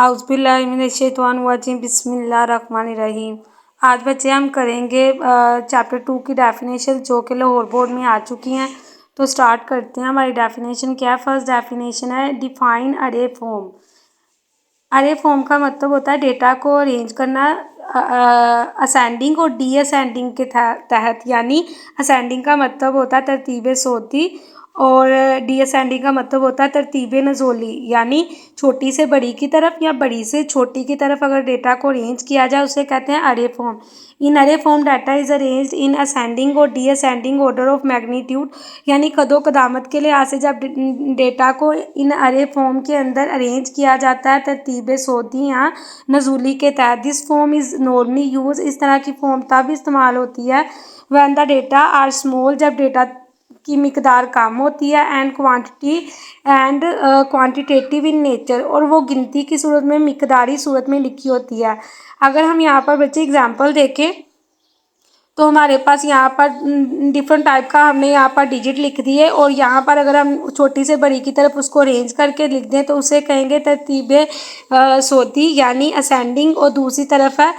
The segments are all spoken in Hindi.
आउज़ुबिल्लाहिमिनश्शैतानिर्रजीम बिस्मिल्लाहिर्रहमानिर्रहीम। आज बच्चे हम करेंगे चैप्टर 2 की डेफिनेशन जो कि लाहौर बोर्ड में आ चुकी हैं। तो स्टार्ट करते हैं। हमारी डेफिनेशन क्या है? फर्स्ट डेफिनेशन है डिफाइन अरे फॉर्म। अरे फॉर्म का मतलब होता है डेटा को अरेंज करना असेंडिंग और डी असेंडिंग के तहत, यानी असेंडिंग का मतलब होता है तरतीब सौती और डी असेंडिंग का मतलब होता है तरतीब नज़ोली, यानी छोटी से बड़ी की तरफ या बड़ी से छोटी की तरफ अगर डेटा को अरेंज किया जाए उसे कहते हैं अरे form. In array form data is arranged in ascending और descending order of magnitude, यानी कदो कदामत के लिहाज से जब डेटा को इन अरे फॉर्म के अंदर अरेंज किया जाता है तरतीब सौती या नज़ूली के तहत। This form is normally use, इस तरह की फॉर्म तब इस्तेमाल होती है when the data are small, जब डेटा की मिकदार कम होती है, एंड क्वांटिटेटिव इन नेचर, और वो गिनती की सूरत में मिकदारी सूरत में लिखी होती है। अगर हम यहाँ पर बच्चे एग्जांपल देखें तो हमारे पास यहाँ पर डिफरेंट टाइप का हमने यहाँ पर डिजिट लिख दिए, और यहाँ पर अगर हम छोटी से बड़ी की तरफ उसको अरेंज करके लिख दें तो उसे कहेंगे तरतीब सौती यानी असेंडिंग, और दूसरी तरफ है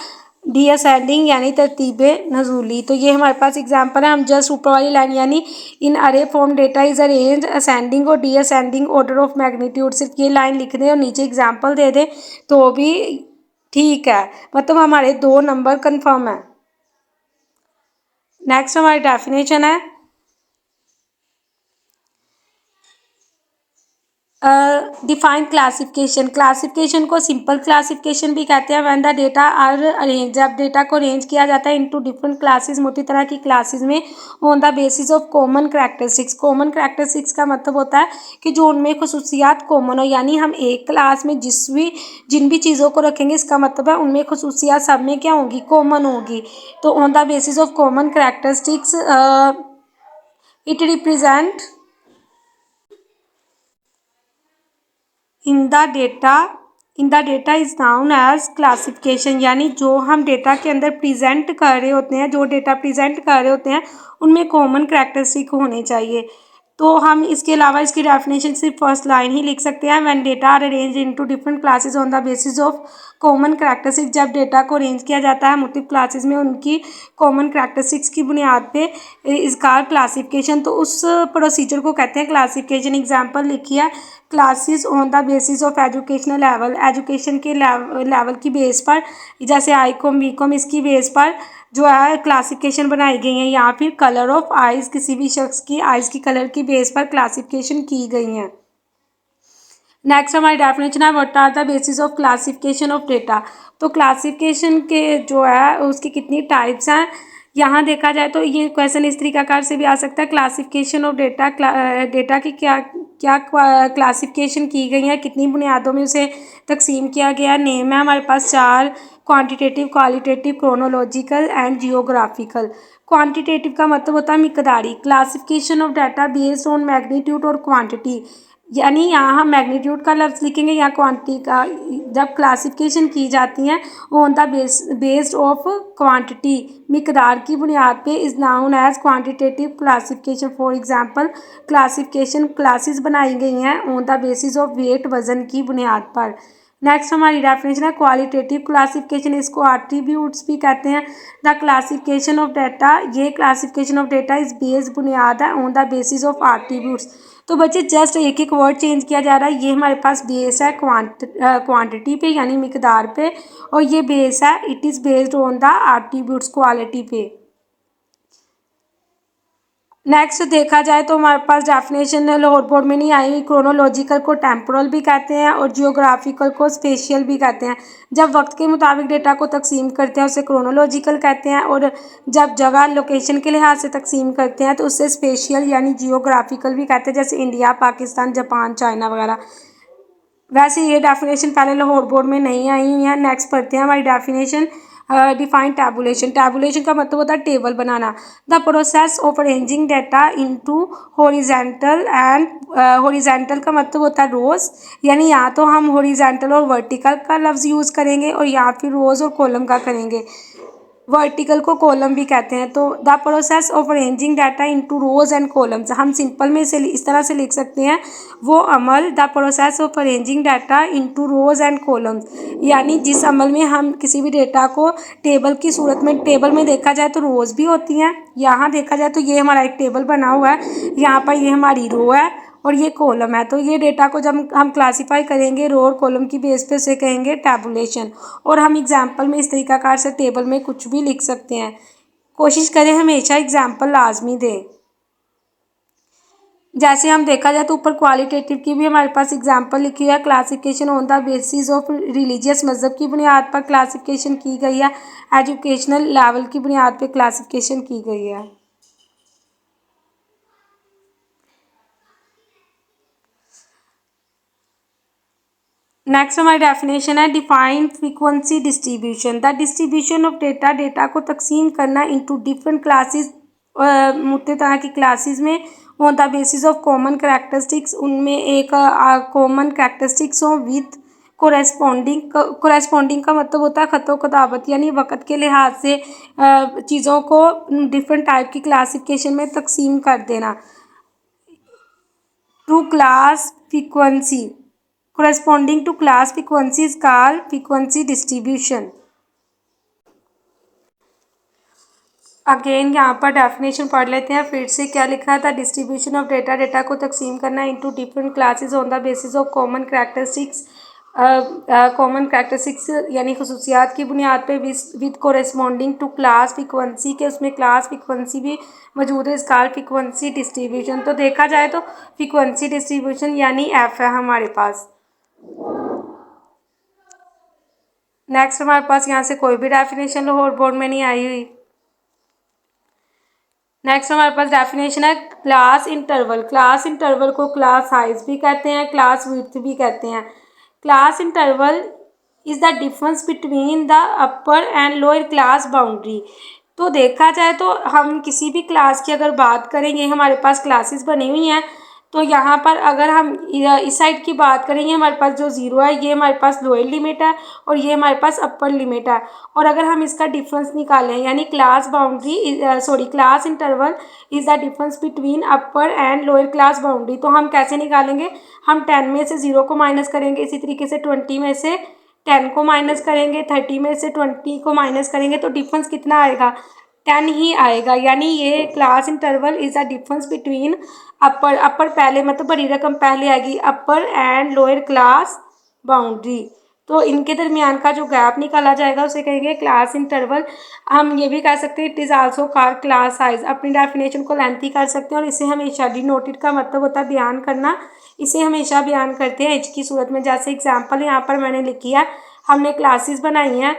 डी असेंडिंग यानी तरतीब नज़ूली। तो ये हमारे पास एग्जांपल है। हम जस्ट ऊपर वाली लाइन यानी in array form data is arrange ascending और descending order of magnitude, सिर्फ ये लाइन लिख दें और नीचे एग्जांपल दे दें तो भी ठीक है, मतलब हमारे 2 नंबर कन्फर्म है। नेक्स्ट हमारी डेफिनेशन है डिफाइन क्लासिफिकेशन। क्लासिफिकेशन को सिंपल क्लासिफिकेशन भी कहते हैं। When the data are arrange, जब डेटा को अरेंज किया जाता है इनटू डिफरेंट क्लासेस, मोटी तरह की क्लासेस में, on the basis of common characteristics. Common characteristics का मतलब होता है कि जो उनमें खसूसियात कॉमन हो, यानी हम एक क्लास में जिन भी चीज़ों को रखेंगे इसका मतलब है उनमें खसूसियात सब में क्या होंगी? कॉमन होगी। तो on the basis of common characteristics it represent in the data is known as classification, यानी जो हम डेटा के अंदर प्रेजेंट कर रहे होते हैं, जो डेटा प्रेजेंट कर रहे होते हैं उनमें कॉमन करैक्टरिस्टिक होने चाहिए। तो हम इसके अलावा इसकी डेफिनेशन सिर्फ फर्स्ट लाइन ही लिख सकते हैं। When data are arrange into different classes on the basis of common characteristic, जब डेटा को अरेंज किया जाता है मुख्तलिफ क्लासेस में उनकी कॉमन करैक्टरिस्टिक्स की बुनियाद पे इसका क्लासिफिकेशन, तो उस प्रोसीजर को कहते हैं क्लासिफिकेशन। एग्जाम्पल लिखिए, classes on the basis of educational level, education के लेवल की बेस पर, जैसे आई कॉम बी कॉम, इसकी बेस पर जो है क्लासिफिकेशन बनाई गई है। या फिर कलर ऑफ आइज़, किसी भी शख्स की आइज़ की कलर की बेस पर क्लासिफिकेशन की गई हैं। नेक्स्ट हमारी डेफिनेशन है what are the basis of classification of data. तो क्लासिफिकेशन के जो है उसकी कितनी टाइप्स हैं यहाँ देखा जाए तो ये क्वेश्चन इस तरीकाकार से भी आ सकता है। क्लासिफिकेशन ऑफ डेटा, डेटा की क्या क्या क्लासिफिकेशन की गई है, कितनी बुनियादों में उसे तकसीम किया गया। नेम है हमारे पास 4, quantitative, qualitative, chronological and geographical. Quantitative का मतलब होता है मिकदारी। Classification of data based on magnitude और क्वांटिटी, यानी यहाँ हम मैग्नीट्यूड का लफ्ज़ लिखेंगे या क्वांटिटी का। जब क्लासिफिकेशन की जाती हैं on the based of quantity, मिकदार की बुनियाद पे, is known as quantitative classification. For example, classification classes बनाई गई हैं on the basis of weight, वज़न की बुनियाद पर। नेक्स्ट हमारी डेफिनेशन है क्वालिटेटिव क्लासिफिकेशन, इसको एट्रीब्यूट्स भी कहते हैं। द क्लासिफिकेशन ऑफ डाटा, ये क्लासिफिकेशन ऑफ डाटा इस बेस्ड बुनियाद है on the basis of attributes. तो बच्चे जस्ट एक एक वर्ड चेंज किया जा रहा है। ये हमारे पास बेस है क्वांटिटी पे यानी मिकदार पे, और ये बेस है it is based on the attributes quality पे। नेक्स्ट देखा जाए तो हमारे पास डेफिनेशन लाहौर बोर्ड में नहीं आई। क्रोनोलॉजिकल को टेम्पोरल भी कहते हैं और जियोग्राफिकल को स्पेशियल भी कहते हैं। जब वक्त के मुताबिक डेटा को तकसीम करते हैं उसे क्रोनोलॉजिकल कहते हैं, और जब जगह लोकेशन के लिहाज से तकसीम करते हैं तो उससे स्पेशियल यानी जियोग्राफिकल भी कहते हैं, जैसे इंडिया, पाकिस्तान, जापान, चाइना वगैरह। वैसे ये डेफिनेशन पहले लाहौर बोर्ड में नहीं आई हुई है। नेक्स्ट पढ़ते हैं हमारी डेफिनेशन डिफाइन टैबुलेशन। टैबुलेशन का मतलब होता है table banana. The process of arranging data into horizontal and horizontal का मतलब होता है रोज, यानी या तो हम हॉरिजेंटल और वर्टिकल का लफ्ज़ यूज़ करेंगे और या फिर रोज और कॉलम का करेंगे। वर्टिकल को कॉलम भी कहते हैं। तो the process of arranging data into rows and columns, हम सिंपल में से इस तरह से लिख सकते हैं, वो अमल the process of arranging data into rows and columns, यानी जिस अमल में हम किसी भी डेटा को टेबल की सूरत में, टेबल में देखा जाए तो रोज़ भी होती हैं, यहाँ देखा जाए तो ये हमारा एक टेबल बना हुआ है, यहाँ पर ये हमारी रो है और ये कॉलम है। तो ये डेटा को जब हम क्लासीफाई करेंगे रो और कॉलम की बेस पे, उसे कहेंगे टैबुलेशन। और हम एग्जाम्पल में इस तरीकाकार से टेबल में कुछ भी लिख सकते हैं। कोशिश करें हमेशा एग्जाम्पल लाजमी दें। जैसे हम देखा जाए तो ऊपर क्वालिटेटिव की भी हमारे पास एग्जाम्पल लिखी है। Classification on the basis of religious, मज़हब की बुनियाद पर क्लासिफिकेशन की गई है। एजुकेशनल लेवल की बुनियाद पर क्लासिफिकेशन की गई है। नेक्स्ट हमारी डेफिनेशन है define frequency distribution, the distribution of data, data को तकसीम करना इनटू डिफरेंट क्लासेस, मुख्तलिफ तरह की क्लासेस में, on the basis of common characteristics, उनमें एक कॉमन करैक्टरिस्टिक्स हो विथ कोरेस्पॉन्डिंग का मतलब होता है ख़तो ख़ताबत, यानी वक़्त के लिहाज से चीज़ों को डिफरेंट टाइप की क्लासिफिकेशन में तकसीम कर देना। To class frequency corresponding to class frequency is called frequency distribution। Again यहाँ पर डेफिनेशन पढ़ लेते हैं फिर से। क्या लिखा था? डिस्ट्रीब्यूशन ऑफ डेटा, डेटा को तकसीम करना into different classes on the basis of common characteristics, common characteristics यानी खसूसियात की बुनियाद पे with corresponding to class frequency, के उसमें क्लास फ्रीक्वेंसी भी मौजूद है, इसका फ्रीक्वेंसी डिस्ट्रीब्यूशन। तो देखा जाए तो फ्रीक्वेंसी डिस्ट्रीब्यूशन यानी एफ है हमारे पास। नेक्स्ट हमारे पास यहाँ से कोई भी डेफिनेशन लाहौर बोर्ड में नहीं आई हुई। नेक्स्ट हमारे पास डेफिनेशन है क्लास इंटरवल। क्लास इंटरवल को क्लास साइज भी कहते हैं, क्लास विड्थ भी कहते हैं। Class interval is the difference between the upper and lower class boundary. तो देखा जाए तो हम किसी भी क्लास की अगर बात करेंगे, हमारे पास क्लासेस बनी हुई हैं, तो यहाँ पर अगर हम इस साइड की बात करेंगे, हमारे पास जो ज़ीरो है ये हमारे पास लोअर लिमिट है और ये हमारे पास अपर लिमिट है। और अगर हम इसका डिफरेंस निकालें, यानी class boundary class interval is the difference between upper and lower class boundary, तो हम कैसे निकालेंगे? हम 10 में से 0 को माइनस करेंगे, इसी तरीके से 20 में से 10 को माइनस करेंगे, 30 में से 20 को माइनस करेंगे, तो डिफरेंस कितना आएगा? 10 ही आएगा। यानी ये class interval is the difference between अपर पहले मतलब बड़ी रकम पहले आएगी, अपर एंड लोअर क्लास बाउंड्री, तो इनके दरमियान का जो गैप निकाला जाएगा उसे कहेंगे क्लास इंटरवल। हम ये भी कह सकते हैं it is also called class size. अपनी डेफिनेशन को लेंथी कर सकते हैं और इसे हमेशा डिनोटेड का मतलब होता है बयान करना, इसे हमेशा बयान करते हैं एच की सूरत में। जैसे एग्जाम्पल यहाँ पर मैंने लिखी है, हमने क्लासेस बनाई हैं,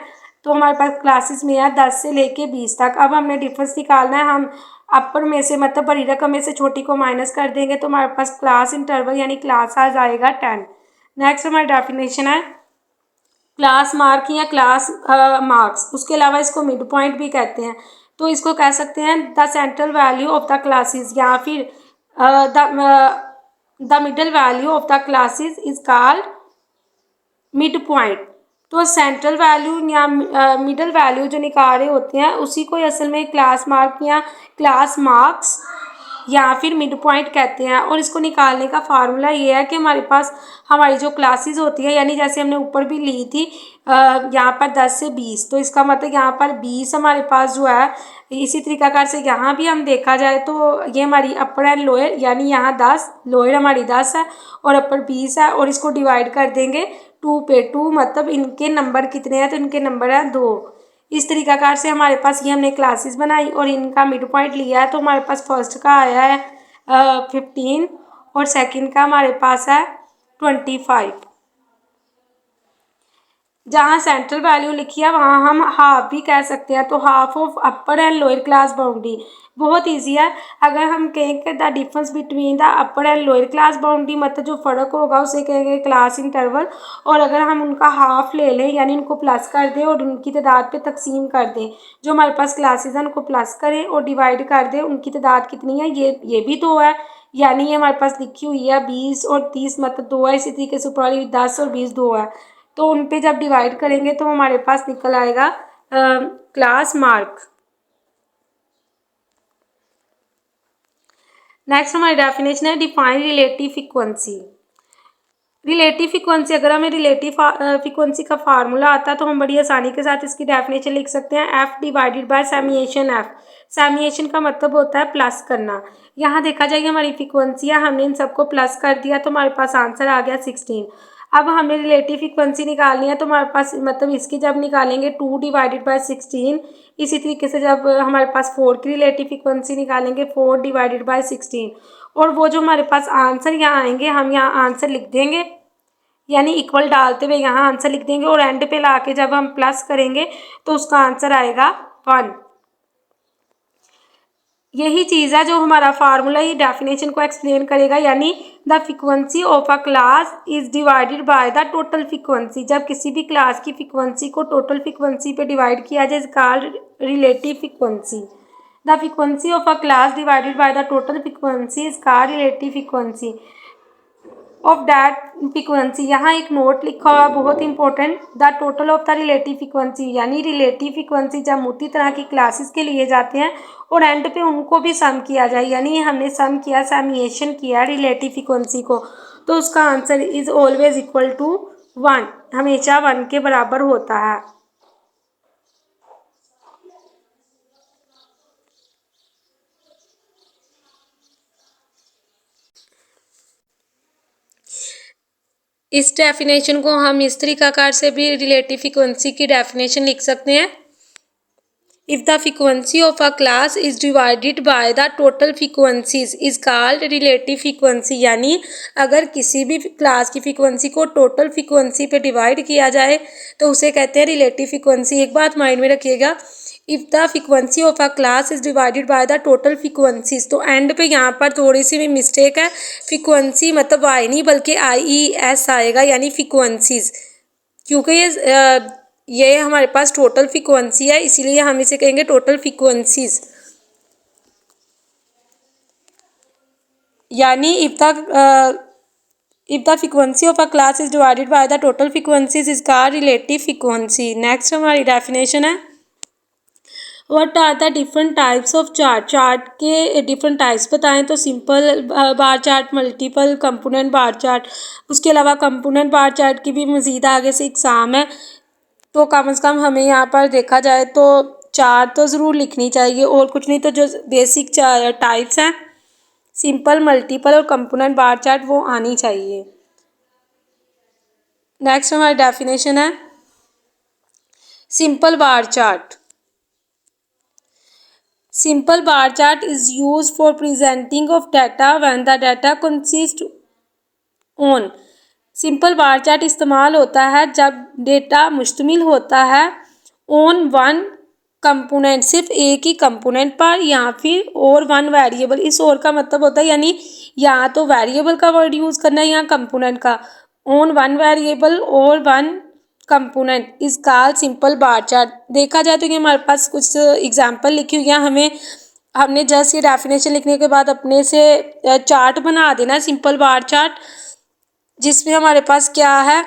तो हमारे पास क्लासेस में है 10 से लेके 20 तक। अब हमने डिफरेंस निकालना है, हम अपर में से मतलब बड़ी रकम में से छोटी को माइनस कर देंगे, तो हमारे पास क्लास इंटरवल यानी क्लास साइज आएगा 10। नेक्स्ट हमारी डेफिनेशन है क्लास मार्क या क्लास मार्क्स, उसके अलावा इसको मिड पॉइंट भी कहते हैं। तो इसको कह सकते हैं the central value of the classes, या फिर the middle value of the classes is called mid point. तो सेंट्रल वैल्यू या मिडल वैल्यू जो निकाल रहे होते हैं उसी को असल में क्लास मार्क या क्लास मार्क्स या फिर मिड पॉइंट कहते हैं। और इसको निकालने का फार्मूला ये है कि हमारे पास हमारी जो क्लासेस होती है, यानी जैसे हमने ऊपर भी ली थी यहाँ पर 10 से 20, तो इसका मतलब यहाँ पर 20 हमारे पास जो है, इसी तरीकाकार से यहाँ भी हम देखा जाए तो ये हमारी अपर एंड लोअर, यानी यहाँ 10, लोअर हमारी 10 है और अपर 20 है, और इसको डिवाइड कर देंगे 2 पे। 2 मतलब इनके नंबर कितने हैं, तो इनके नंबर हैं 2। इस तरीकाकार से हमारे पास ये हमने क्लासेस बनाई और इनका मिड पॉइंट लिया है, तो हमारे पास फर्स्ट का आया है 15 और सेकंड का हमारे पास है 25। जहाँ सेंट्रल वैल्यू लिखी है वहाँ हम हाफ भी कह सकते हैं, तो half of upper and lower class boundary बहुत इजी है। अगर हम कहेंगे the difference between the upper and lower class boundary, मतलब जो फ़र्क होगा उसे कहेंगे क्लास इंटरवल। और अगर हम उनका हाफ ले लें, यानी उनको प्लस कर दें और उनकी तादाद पे तकसीम कर दें, जो हमारे पास क्लासेस हैं उनको प्लस करें और डिवाइड कर दें, उनकी तादाद कितनी है, ये भी 2 है, यानी ये हमारे पास लिखी हुई है 20 और 30 मतलब 2 है। इसी तरीके से ऊपर वाली 10 और 20 2 है, तो उन पे जब डिवाइड करेंगे तो हमारे पास निकल आएगा क्लास मार्क। नेक्स्ट हमारी डेफिनेशन है define relative frequency. Relative frequency, अगर हमें रिलेटिव फ्रीक्वेंसी का फार्मूला आता है तो हम बड़ी आसानी के साथ इसकी डेफिनेशन लिख सकते हैं, एफ डिवाइडेड बाय सैमिएशन एफ। सैमिएशन का मतलब होता है प्लस करना। यहाँ देखा जाएगा हमारी फ्रीक्वेंसियाँ, हमने इन सबको प्लस कर दिया तो हमारे पास आंसर आ गया 16। अब हमें रिलेटिव फ्रीक्वेंसी निकालनी है तो हमारे पास मतलब इसकी जब निकालेंगे 2 डिवाइडेड बाय 16, इसी तरीके से जब हमारे पास 4 की रिलेटिव फ्रीक्वेंसी निकालेंगे 4 डिवाइडेड बाय 16, और वो जो हमारे पास आंसर यहाँ आएंगे हम यहाँ आंसर लिख देंगे, यानी इक्वल डालते हुए यहाँ आंसर लिख देंगे और एंड पे लाके जब हम प्लस करेंगे तो उसका आंसर आएगा 1। यही चीज़ है जो हमारा फार्मूला ही डेफिनेशन को एक्सप्लेन करेगा, यानी the frequency of a class is divided by the total frequency. जब किसी भी क्लास की फ्रीक्वेंसी को टोटल फ्रीक्वेंसी पे डिवाइड किया जाए, is called relative frequency. The frequency of a class divided by the total frequency is called relative frequency of that frequency. यहाँ एक नोट लिखा हुआ बहुत important, the total of the relative frequency, यानी रिलेटिव फ्रीक्वेंसी जब मोटी तरह की क्लासेस के लिए जाते हैं और एंड पे उनको भी सम किया जाए, यानी हमने सम किया, समीशन किया रिलेटिव फ्रीक्वेंसी को, तो उसका answer is always equal to 1, हमेशा 1 के बराबर होता है। इस डेफिनेशन को हम इस तरीकाकार से भी रिलेटिव फ्रीक्वेंसी की डेफिनेशन लिख सकते हैं, if the frequency of a class is divided by the total frequencies is called relative frequency. यानी अगर किसी भी क्लास की फ्रीक्वेंसी को टोटल फ्रीक्वेंसी पे डिवाइड किया जाए तो उसे कहते हैं रिलेटिव फ्रीक्वेंसी। एक बात माइंड में रखिएगा, if the frequency of a class is divided by the total frequencies, तो एंड पे यहाँ पर थोड़ी सी भी मिस्टेक है, फ्रीक्वेंसी मतलब वाई नहीं बल्कि IES आएगा, यानी फ्रीक्वेंसीज, क्योंकि ये हमारे पास टोटल फ्रीक्वेंसी है इसीलिए हम इसे कहेंगे टोटल फ्रीक्वेंसीज। यानी if the frequency of a class is divided by the total frequencies is called relative frequency. Next हमारी डेफिनेशन है, what are the different types of chart. Chart के डिफरेंट टाइप्स बताएं तो simple bar chart, multiple component bar chart, उसके अलावा कंपोनेंट बार चार्ट की भी मज़ीद आगे से एग्ज़ाम है, तो कम से कम हमें यहाँ पर देखा जाए तो 4 तो ज़रूर लिखनी चाहिए, और कुछ नहीं तो जो बेसिक टाइप्स हैं सिंपल, मल्टीपल और कंपोनेंट बार चार्ट वो आनी चाहिए। नेक्स्ट हमारी डेफिनेशन है simple bar chart. Simple bar chart is use for presenting of data when the data consist on. Simple bar chart इस्तेमाल होता है जब डेटा मुश्तमिल होता है ऑन वन कंपोनेंट, सिर्फ एक ही कंपोनेंट पर, या फिर और वन वेरिएबल। इस और का मतलब होता है यानी या तो वेरिएबल का वर्ड यूज़ करना है या कंपोनेंट का, ऑन वन वेरिएबल और one component is called simple bar chart. देखा जाए तो कि हमारे पास कुछ एग्जांपल लिखी हुई है, हमने जस्ट ये डेफिनेशन लिखने के बाद अपने से चार्ट बना देना सिंपल बार चार्ट, जिसमें हमारे पास क्या है,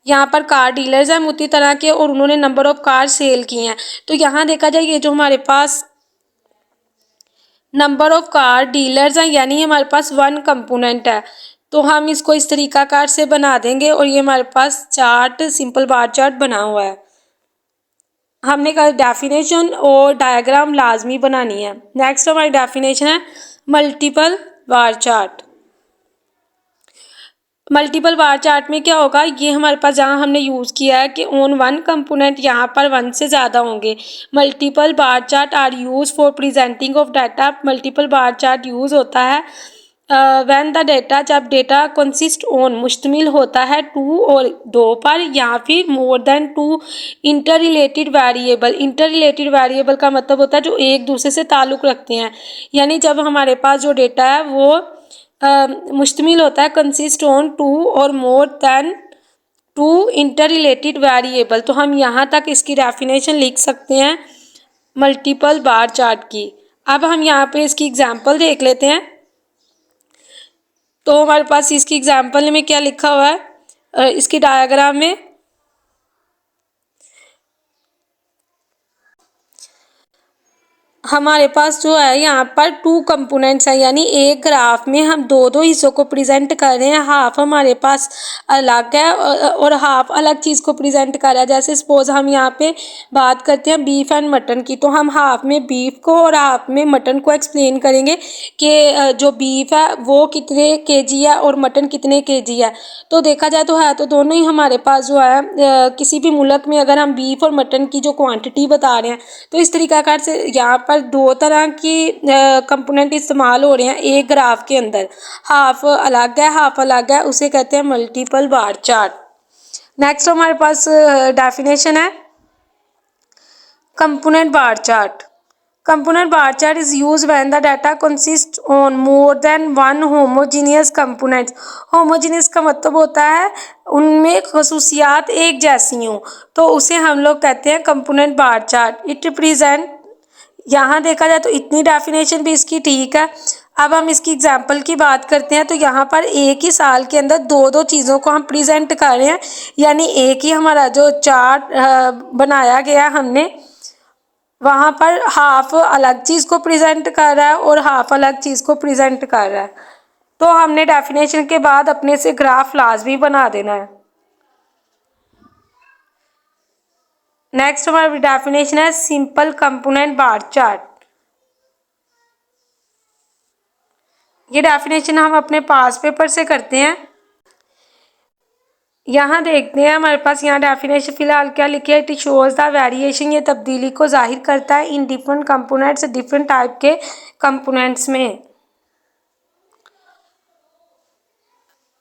यहाँ पर कार डीलर्स हैं मोती तरह के और उन्होंने नंबर ऑफ कार सेल किए हैं। तो यहाँ देखा जाए ये जो हमारे पास नंबर ऑफ कार डीलर्स हैं यानी हमारे पास वन कंपोनेंट है, तो हम इसको इस तरीकाकार से बना देंगे और ये हमारे पास चार्ट सिंपल बार चार्ट बना हुआ है। हमने कहा डेफिनेशन और डायग्राम लाजमी बनानी है। नेक्स्ट हमारी डेफिनेशन है multiple bar chart. Multiple bar chart में क्या होगा, ये हमारे पास जहाँ हमने यूज़ किया है कि ऑन वन कंपोनेंट, यहाँ पर वन से ज़्यादा होंगे। Multiple bar chart are use for presenting of data. Multiple bar chart use होता है व्हेन द डेटा, जब डेटा कंसिस्ट ऑन मुश्तमिल होता है टू और दो पर, या फिर more than two interrelated variable. Interrelated variable का मतलब होता है जो एक दूसरे से ताल्लुक़ रखते हैं, यानी जब हमारे पास जो डेटा है वो मुश्तमिल होता है कंसिस्ट ऑन टू और more than two interrelated variable. तो हम यहाँ तक इसकी डेफिनेशन लिख सकते हैं मल्टीपल बार चार्ट की। अब हम यहाँ पे इसकी एग्जांपल देख लेते हैं। तो हमारे पास इसकी एग्जांपल में क्या लिखा हुआ है, इसकी डायग्राम में हमारे पास जो है यहाँ पर टू कंपोनेंट्स हैं, यानी एक ग्राफ में हम दो दो हिस्सों को प्रेजेंट कर रहे हैं। हाफ हमारे पास अलग है और हाफ अलग चीज़ को प्रेजेंट कर रहा है। जैसे सपोज हम यहाँ पे बात करते हैं बीफ एंड मटन की, तो हम हाफ में बीफ को और हाफ में मटन को एक्सप्लेन करेंगे कि जो बीफ है वो कितने केजी है और मटन कितने केजी है। तो देखा जाए तो है तो दोनों ही हमारे पास जो है किसी भी मुल्क में अगर हम बीफ और मटन की जो क्वांटिटी बता रहे हैं तो इस तरीकाकार से यहाँ पर दो तरह की कंपोनेंट इस्तेमाल हो रहे हैं एक ग्राफ के अंदर। हाफ अलग है, हाफ अलग है, उसे कहते हैं मल्टीपल बार चार्ट। नेक्स्ट हमारे पास डेफिनेशन है component bar chart. Component bar chart is used when the data consists on more than one homogeneous components। homogeneous का मतलब होता है उनमें खसूसियात एक जैसी हों, तो उसे हम लोग कहते हैं component bar chart. It represent, यहाँ देखा जाए तो इतनी डेफिनेशन भी इसकी ठीक है। अब हम इसकी एग्जांपल की बात करते हैं तो यहाँ पर एक ही साल के अंदर दो दो चीज़ों को हम प्रेजेंट कर रहे हैं, यानी एक ही हमारा जो चार्ट बनाया गया हमने वहाँ पर हाफ अलग चीज़ को प्रेजेंट कर रहा है और हाफ अलग चीज़ को प्रेजेंट कर रहा है। तो हमने डेफिनेशन के बाद अपने से ग्राफ लाजमी बना देना है। नेक्स्ट हमारी डेफिनेशन है सिंपल कंपोनेंट बार चार्ट। ये डेफिनेशन हम अपने पास पेपर से करते हैं। यहाँ देखते हैं हमारे पास यहाँ डेफिनेशन फिलहाल क्या लिखी है। इट शोज द वेरिएशन, ये तब्दीली को जाहिर करता है in different components, different type के कंपोनेंट्स में।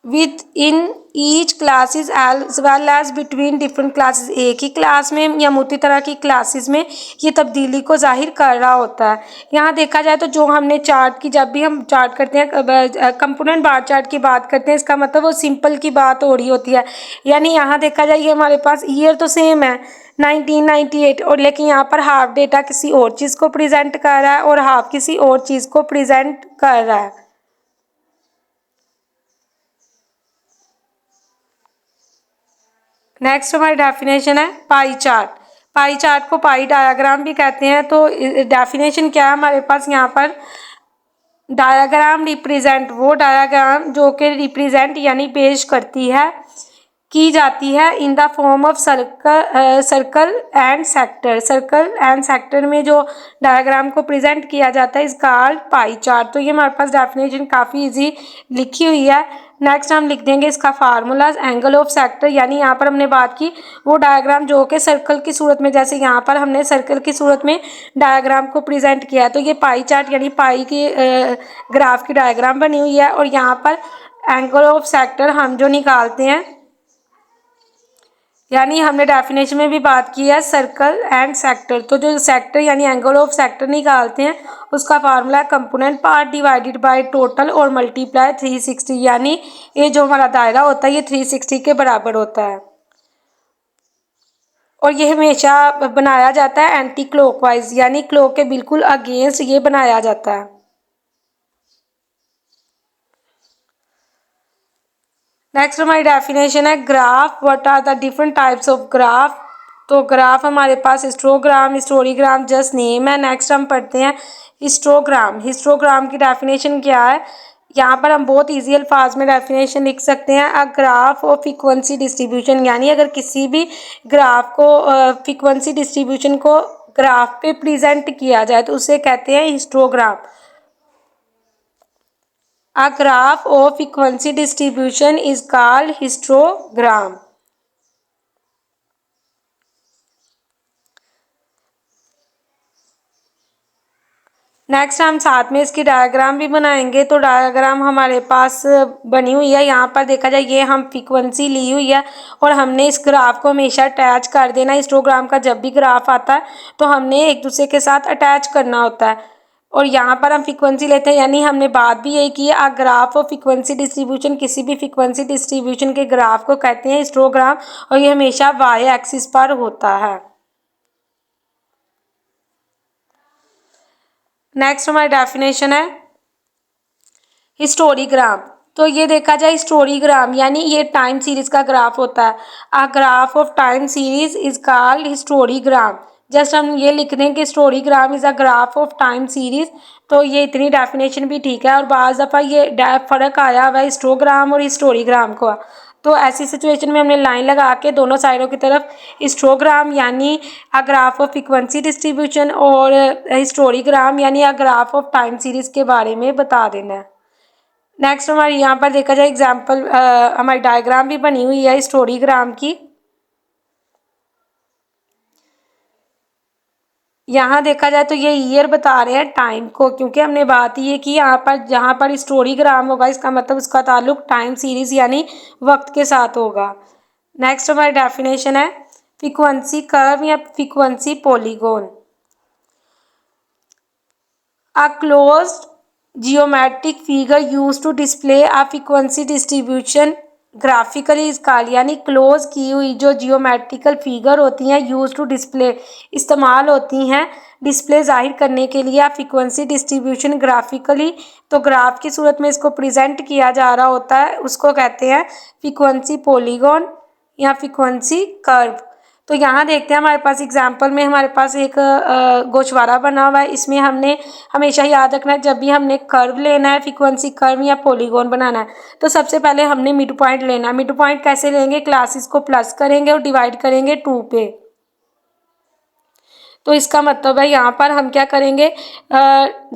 With in each classes as well as between different classes, एक ही क्लास में या मोटी तरह की क्लासेस में ये तब्दीली को जाहिर कर रहा होता है। यहाँ देखा जाए तो जो हमने चार्ट की, जब भी हम चार्ट करते हैं कंपोनेंट बार चार्ट की बात करते हैं, इसका मतलब वो सिंपल की बात हो रही होती है। यानी यहाँ देखा जाए ये हमारे पास ईयर तो सेम है 1998, और लेकिन यहाँ पर हाफ डेटा किसी और चीज़ को प्रेजेंट कर रहा है और हाफ किसी और चीज़ को प्रेजेंट कर रहा है। नेक्स्ट हमारी डेफिनेशन है पाई चार्ट। पाई चार्ट को पाई डायग्राम भी कहते हैं। तो डेफिनेशन क्या है हमारे पास यहाँ पर, डायग्राम रिप्रेजेंट, वो डायग्राम जो कि रिप्रेजेंट यानी पेश करती है की जाती है in the form of circle and sector. Circle and sector में जो डायग्राम को प्रेजेंट किया जाता है इस कॉल्ड पाई चार्ट। तो ये हमारे पास डेफिनेशन काफ़ी इजी लिखी हुई है। नेक्स्ट हम लिख देंगे इसका फार्मूलाज। एंगल ऑफ सेक्टर, यानी यहाँ पर हमने बात की वो डायग्राम जो कि सर्कल की सूरत में, जैसे यहाँ पर हमने सर्कल की सूरत में डायग्राम को प्रेजेंट किया है, तो ये पाई चार्ट यानी पाई की ग्राफ की डायग्राम बनी हुई है। और यहाँ पर एंगल ऑफ सेक्टर हम जो निकालते हैं, यानी हमने डेफिनेशन में भी बात की है सर्कल एंड सेक्टर, तो जो सेक्टर यानी एंगल ऑफ सेक्टर निकालते हैं उसका formula component part divided by total और मल्टीप्लाई 360, यानी ये जो हमारा दायरा होता है ये 360 के बराबर होता है। और ये हमेशा बनाया जाता है एंटी क्लॉकवाइज, यानी क्लॉक के बिल्कुल अगेंस्ट ये बनाया जाता है। नेक्स्ट हमारी डेफिनेशन है graph. What are the different types of graph. तो ग्राफ हमारे पास हिस्टोग्राम, हिस्टोरीग्राम जस्ट नेम है। नेक्स्ट हम पढ़ते हैं हिस्टोग्राम। हिस्टोग्राम की डेफिनेशन क्या है, यहाँ पर हम बहुत इजी अल्फाज में डेफिनेशन लिख सकते हैं। A graph of frequency distribution, यानी अगर किसी भी ग्राफ को फ्रीक्वेंसी डिस्ट्रीब्यूशन को ग्राफ पे प्रेजेंट किया जाए तो उसे कहते हैं histogram. A graph of frequency distribution is called histogram. Next हम साथ में इसकी डायग्राम भी बनाएंगे। तो डायग्राम हमारे पास बनी हुई है, यहाँ पर देखा जाए ये हम फ्रीक्वेंसी ली हुई है और हमने इस ग्राफ को हमेशा अटैच कर देना। हिस्टोग्राम का जब भी ग्राफ आता है तो हमने एक दूसरे के साथ अटैच करना होता है। और यहाँ पर हम फ्रीक्वेंसी लेते हैं, यानी हमने बात भी यही की है। ग्राफ ऑफ फ्रीक्वेंसी डिस्ट्रीब्यूशन, किसी भी फ्रीक्वेंसी डिस्ट्रीब्यूशन के ग्राफ को कहते हैं हिस्टोग्राम, और ये हमेशा वाई एक्सिस पर होता है। नेक्स्ट हमारी डेफिनेशन है हिस्टोरीग्राम। तो ये देखा जाए हिस्टोरीग्राम यानी ये टाइम सीरीज का ग्राफ होता है। A graph of time series is called historigram. Just हम ये लिख दें कि histogram is a graph of time series, तो ये इतनी डेफिनेशन भी ठीक है। और बाज़ दफ़ा ये फ़र्क आया हुआ है हिस्टोग्राम और हिस्टोग्राम का, तो ऐसी सिचुएशन में हमने लाइन लगा के दोनों साइडों की तरफ हिस्टोग्राम यानी अ ग्राफ ऑफ फ्रीक्वेंसी डिस्ट्रीब्यूशन और हिस्टोग्राम यानी अ ग्राफ ऑफ टाइम सीरीज़ के बारे में बता देना है। नेक्स्ट हमारी यहाँ पर देखा जाए एग्जाम्पल, हमारी डायग्राम भी बनी हुई है हिस्टोग्राम की। यहाँ देखा जाए तो ये ईयर बता रहे हैं टाइम को, क्योंकि हमने बात ये की यहाँ पर जहाँ पर हिस्टोग्राम होगा इसका मतलब उसका ताल्लुक टाइम सीरीज यानी वक्त के साथ होगा। नेक्स्ट हमारी डेफिनेशन है फ्रीक्वेंसी कर्व या frequency polygon. A closed geometric figure used to display a frequency distribution graphically इस काल यानी क्लोज की हुई जो जियोमेट्रिकल फिगर होती हैं यूज टू डिस्प्ले इस्तेमाल होती हैं डिस्प्ले जाहिर करने के लिए फ्रीक्वेंसी डिस्ट्रीब्यूशन ग्राफिकली, तो ग्राफ की सूरत में इसको प्रेजेंट किया जा रहा होता है, उसको कहते हैं फ्रीक्वेंसी पॉलीगॉन या फ्रीक्वेंसी कर्व। तो यहाँ देखते हैं हमारे पास एग्जाम्पल में हमारे पास एक गोशवारा बना हुआ है। इसमें हमने हमेशा याद रखना है जब भी हमने कर्व लेना है फ्रीक्वेंसी कर्व या पॉलीगॉन बनाना है तो सबसे पहले हमने मिड पॉइंट लेना है। मिड पॉइंट कैसे लेंगे, क्लासेस को प्लस करेंगे और डिवाइड करेंगे 2 पे। तो इसका मतलब है यहाँ पर हम क्या करेंगे,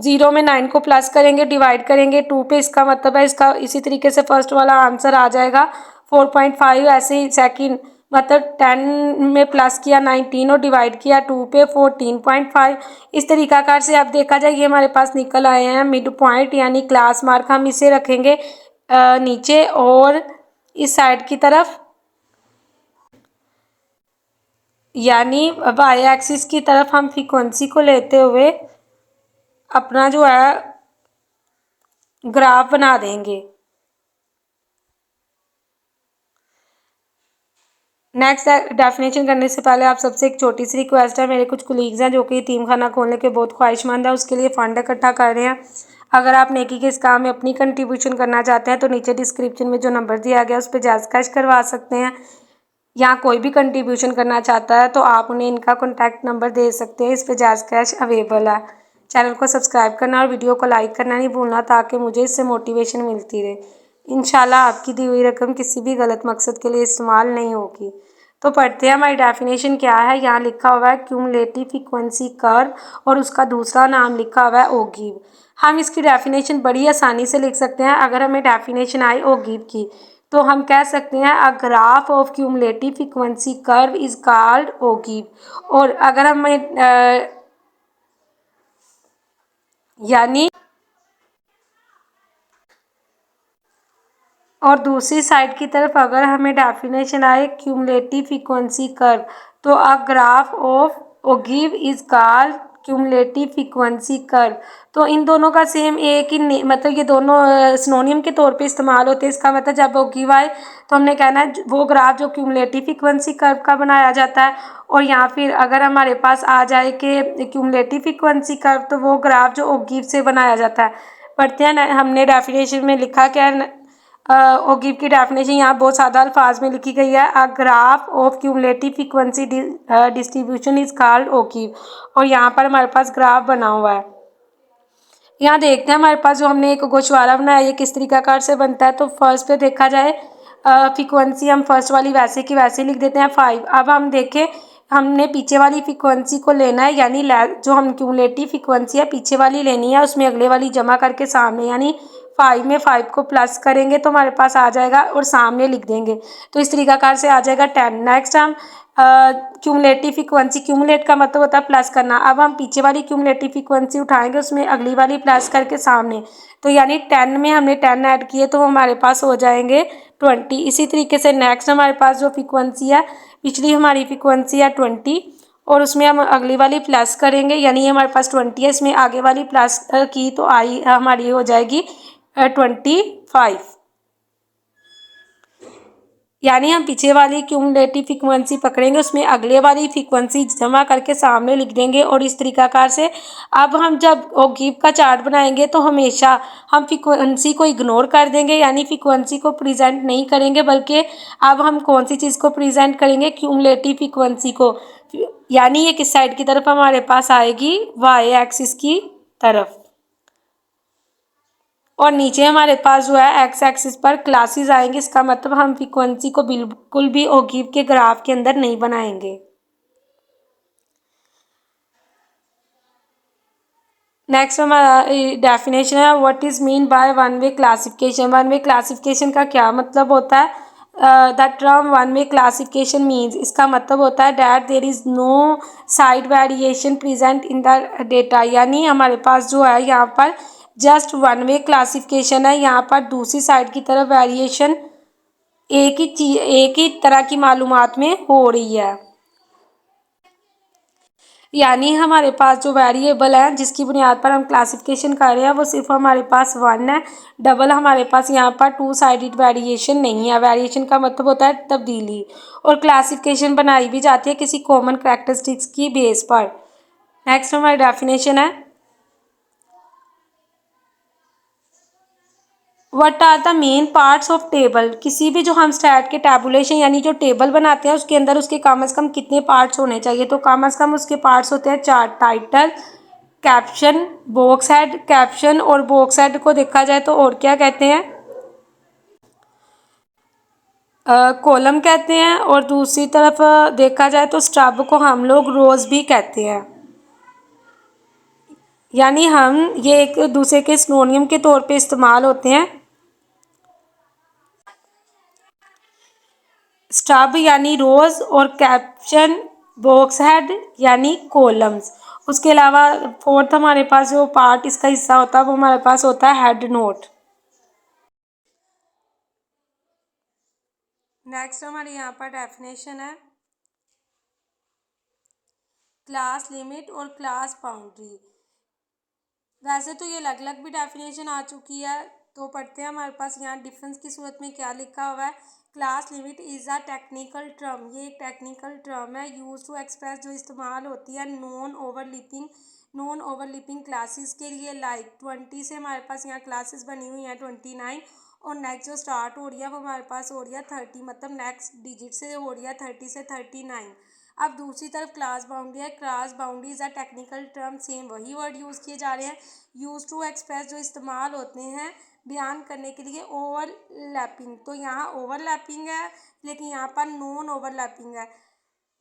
0 में 9 को प्लस करेंगे डिवाइड करेंगे 2 पे। इसका मतलब है इसका इसी तरीके से फर्स्ट वाला आंसर आ जाएगा 4.5। ऐसे ही सेकंड मतलब 10 में प्लस किया 19 और डिवाइड किया 2 पे 14.5। इस तरीकाकार से अब देखा जाए ये हमारे पास निकल आए हैं मिड पॉइंट यानी क्लास मार्क। हम इसे रखेंगे नीचे और इस साइड की तरफ यानी वाई एक्सिस की तरफ हम फ्रीक्वेंसी को लेते हुए अपना जो है ग्राफ बना देंगे। नेक्स्ट डेफिनेशन करने से पहले आप सबसे एक छोटी सी रिक्वेस्ट है, मेरे कुछ कुलीग्स हैं जो कि यतीम खाना खोलने के बहुत ख्वाहिशमंद है, उसके लिए फ़ंड इकट्ठा कर रहे हैं। अगर आप नेकी के इस काम में अपनी कंट्रीब्यूशन करना चाहते हैं तो नीचे डिस्क्रिप्शन में जो नंबर दिया गया उस पर जायज़ कैश करवा सकते हैं। यहाँ कोई भी कंट्रीब्यूशन करना चाहता है तो आप उन्हें इनका कॉन्टैक्ट नंबर दे सकते हैं, इस पर जायज़ कैश अवेलेबल है। चैनल को सब्सक्राइब करना और वीडियो को लाइक करना नहीं भूलना ताकि मुझे इससे मोटिवेशन मिलती रहे। इंशाल्लाह आपकी दी हुई रकम किसी भी गलत मकसद के लिए इस्तेमाल नहीं होगी। तो पढ़ते हैं हमारी डेफिनेशन क्या है। यहाँ लिखा हुआ है क्यूमुलेटिव फ्रीक्वेंसी कर्व और उसका दूसरा नाम लिखा हुआ है ओगिव। हम इसकी डेफिनेशन बड़ी आसानी से लिख सकते हैं। अगर हमें डेफिनेशन आए ओगिव की तो हम कह सकते हैं a graph of cumulative frequency curve is called ogive. और अगर हमें यानी और दूसरी साइड की तरफ अगर हमें डेफिनेशन आए क्यूमुलेटिव फ्रीक्वेंसी कर्व तो a graph of ogive is called cumulative frequency curve. तो इन दोनों का सेम एक ही मतलब ये दोनों सिनोनियम के तौर पे इस्तेमाल होते हैं। इसका मतलब जब ओगिव आए तो हमने कहना है वो ग्राफ जो क्यूमुलेटिव फ्रीक्वेंसी कर्व का बनाया जाता है, और यहाँ फिर अगर हमारे पास आ जाए कि क्यूमुलेटिव फ्रीक्वेंसी कर्व तो वो ग्राफ जो ओगिव से बनाया जाता है। पढ़ते हैं हमने डेफिनेशन में लिखा क्या है। ओगिव की डेफिनेशन यहाँ बहुत सादा अल्फाज में लिखी गई है। A graph of cumulative frequency distribution is called ogive. और यहाँ पर हमारे पास ग्राफ बना हुआ है। यहाँ देखते हैं हमारे पास जो हमने एक गोशवारा बनाया ये किस तरीकाकार से बनता है। तो फर्स्ट पे देखा जाए फ्रीक्वेंसी हम फर्स्ट वाली वैसे की वैसे लिख देते हैं 5। अब हम देखें हमने पीछे वाली फ्रीक्वेंसी को लेना है यानी जो हम क्यूमुलेटिव फ्रीक्वेंसी है पीछे वाली लेनी है, उसमें अगले वाली जमा करके सामने यानी 5 में 5 को प्लस करेंगे तो हमारे पास आ जाएगा और सामने लिख देंगे तो इस तरीकाकार से आ जाएगा 10। नेक्स्ट हम क्यूमुलेटिव फ्रीक्वेंसी, क्यूमुलेट का मतलब होता है प्लस करना। अब हम पीछे वाली क्यूमुलेटिव फ्रीक्वेंसी उठाएंगे उसमें अगली वाली प्लस करके सामने, तो यानी 10 में हमने 10 ऐड किए तो हमारे पास हो जाएंगे 20। इसी तरीके से नेक्स्ट हमारे पास जो फ्रीक्वेंसी है पिछली हमारी फ्रीक्वेंसी है 20 और उसमें हम अगली वाली प्लस करेंगे यानी ये हमारे पास 20 है, इसमें आगे वाली प्लस की तो आई हमारी हो जाएगी 25। यानी हम पीछे वाली क्यूमुलेटिव फ्रीक्वेंसी पकड़ेंगे उसमें अगले वाली फ्रीक्वेंसी जमा करके सामने लिख देंगे और इस तरीकाकार से अब हम जब ओगिव का चार्ट बनाएंगे तो हमेशा हम फ्रीक्वेंसी को इग्नोर कर देंगे यानी फ्रीक्वेंसी को प्रेजेंट नहीं करेंगे, बल्कि अब हम कौन सी चीज़ को प्रेजेंट करेंगे क्यूमुलेटिव फ्रीक्वेंसी को। यानी ये किस साइड की तरफ हमारे पास आएगी, वाई एक्सिस की तरफ। और नीचे हमारे पास जो है एक्स एक्सिस पर क्लासेस आएंगे। इसका मतलब हम फ्रीक्वेंसी को बिल्कुल भी ओगिव के ग्राफ के अंदर नहीं बनाएंगे। नेक्स्ट हमारा डेफिनेशन है, what is mean by one way classification. One way classification का क्या मतलब होता है? The term one way classification means, इसका मतलब होता है that there is no side variation present in the data. यानी हमारे पास जो है यहाँ पर जस्ट वन वे क्लासिफिकेशन है। यहाँ पर दूसरी साइड की तरफ वेरिएशन एक ही तरह की मालूमात में हो रही है। यानी हमारे पास जो वेरिएबल है जिसकी बुनियाद पर हम क्लासिफिकेशन कर रहे हैं वो सिर्फ हमारे पास वन है, डबल हमारे पास यहाँ पर टू साइडेड वेरिएशन नहीं है। वेरिएशन का मतलब होता है तब्दीली, और क्लासिफिकेशन बनाई भी जाती है किसी कॉमन कैरेक्टरिस्टिक्स की बेस पर। नेक्स्ट हमारी डेफिनेशन है, what are the main parts of table. किसी भी जो हम स्टैट के टैबुलेशन यानी जो टेबल बनाते हैं उसके अंदर उसके कम से कम कितने पार्ट्स होने चाहिए? तो कम से कम उसके पार्ट्स होते हैं चार, title, caption, box head. Caption और बॉक्स हेड को देखा जाए तो और क्या कहते हैं? कॉलम कहते हैं। और दूसरी तरफ देखा जाए तो स्टब को हम लोग रोज भी कहते हैं। यानी हम ये एक दूसरे के सिनोनियम के तौर पे इस्तेमाल होते हैं। स्टब यानी रोज, और कैप्शन बॉक्स हेड यानी कॉलम्स। उसके अलावा फोर्थ हमारे पास जो पार्ट इसका हिस्सा होता है वो हमारे पास होता है हेड नोट। नेक्स्ट हमारे यहाँ पर डेफिनेशन है, क्लास लिमिट और क्लास बाउंड्री। वैसे तो ये अलग अलग भी डेफिनेशन आ चुकी है, तो पढ़ते हैं हमारे पास यहाँ डिफरेंस की सूरत में क्या लिखा हुआ है। Class limit is a technical term, ये एक टेक्निकल टर्म है यूज टू एक्सप्रेस, जो इस्तेमाल होती है नॉन ओवरलिपिंग क्लासेस के लिए। लाइक 20 से हमारे पास यहाँ क्लासेस बनी हुई हैं 29, और नेक्स्ट जो स्टार्ट हो रही है वो हमारे पास हो रही है 30, मतलब नेक्स्ट डिजिट से हो रही है 30 से 39। अब दूसरी तरफ क्लास बाउंड्री है। Class boundary is a technical term, same वही वर्ड यूज़ किए जा रहे हैं। यूज टू एक्सप्रेस जो इस्तेमाल होते हैं बयान करने के लिए ओवरलैपिंग। तो यहाँ ओवरलैपिंग है लेकिन यहाँ पर नॉन ओवरलैपिंग है।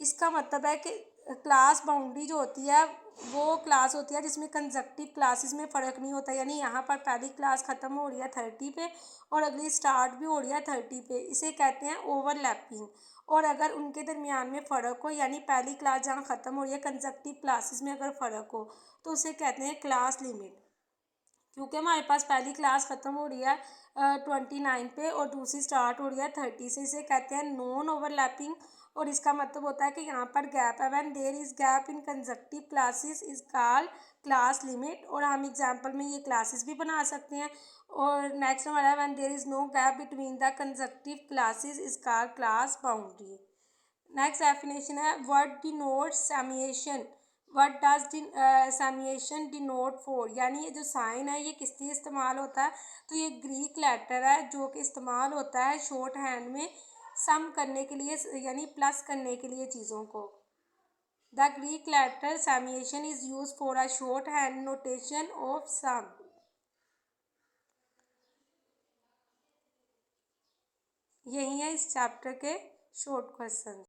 इसका मतलब है कि क्लास बाउंड्री जो होती है वो क्लास होती है जिसमें कंजक्टिव क्लासेस में फ़र्क नहीं होता। यानी यहाँ पर पहली क्लास ख़त्म हो रही है 30 पे और अगली स्टार्ट भी हो रही है 30 पे, इसे कहते हैं ओवरलैपिंग। और अगर उनके दरमियान में फ़र्क हो, यानी पहली क्लास जहाँ ख़त्म हो रही है कंजक्टिव क्लासेस में अगर फ़र्क हो, तो उसे कहते हैं क्लास लिमिट। क्योंकि हमारे पास पहली क्लास ख़त्म हो रही है 29 पे और दूसरी स्टार्ट हो रही है 30 से, इसे कहते हैं नॉन ओवरलैपिंग। और इसका मतलब होता है कि यहाँ पर गैप है। When there is gap in conjunctive classes is called class limit. और हम एग्जांपल में ये क्लासेस भी बना सकते हैं। और नेक्स्ट हमारा है, when there is no gap between the conjunctive classes is called class boundary. Next definition है, word denotes summation. What does summation denote for. यानी ये जो साइन है ये किस लिए इस्तेमाल होता है? तो ये ग्रीक लेटर है जो कि इस्तेमाल होता है शॉर्ट हैंड में सम करने के लिए, यानी प्लस करने के लिए चीज़ों को। The Greek letter summation is use for a shorthand notation of sum. यही है इस चैप्टर के शॉर्ट क्वेश्चन।